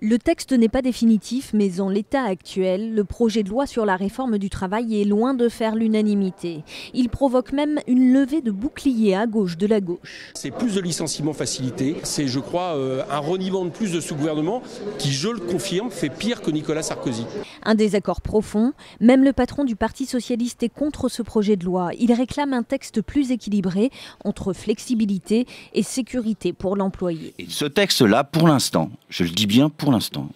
Le texte n'est pas définitif, mais en l'état actuel, le projet de loi sur la réforme du travail est loin de faire l'unanimité. Il provoque même une levée de boucliers à gauche de la gauche. C'est plus de licenciements facilités, c'est je crois un reniement de plus de ce gouvernement qui, je le confirme, fait pire que Nicolas Sarkozy. Un désaccord profond, même le patron du Parti socialiste est contre ce projet de loi. Il réclame un texte plus équilibré entre flexibilité et sécurité pour l'employé. Et ce texte-là, pour l'instant, je le dis bien pour l'instant,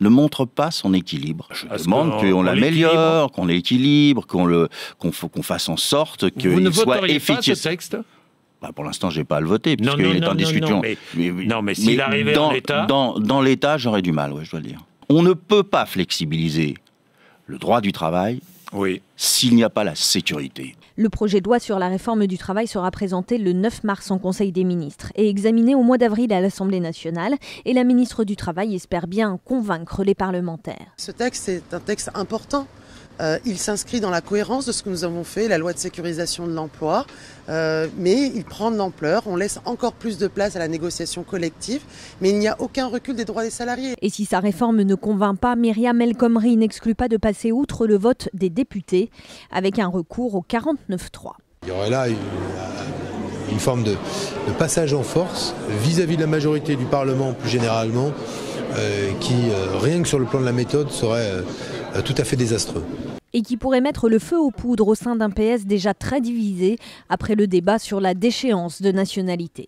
ne montre pas son équilibre. Je demande qu'on l'améliore, qu'on l'équilibre, qu'on fasse en sorte qu'il soit efficace. Pas ce texte ? Pour l'instant, je n'ai pas à le voter, puisqu'il est en discussion. Non, mais s'il arrivait en l'état... Dans l'état, j'aurais du mal, je dois le dire. On ne peut pas flexibiliser le droit du travail s'il n'y a pas la sécurité. Le projet de loi sur la réforme du travail sera présenté le 9 mars en Conseil des ministres et examiné au mois d'avril à l'Assemblée nationale. Et la ministre du Travail espère bien convaincre les parlementaires. Ce texte est un texte important. Il s'inscrit dans la cohérence de ce que nous avons fait, la loi de sécurisation de l'emploi, mais il prend de l'ampleur. On laisse encore plus de place à la négociation collective, mais il n'y a aucun recul des droits des salariés. Et si sa réforme ne convainc pas, Myriam El Khomri n'exclut pas de passer outre le vote des députés avec un recours au 49.3. Il y aurait là une forme de passage en force vis-à-vis de la majorité du Parlement plus généralement, qui, rien que sur le plan de la méthode, serait tout à fait désastreux. Et qui pourrait mettre le feu aux poudres au sein d'un PS déjà très divisé après le débat sur la déchéance de nationalité.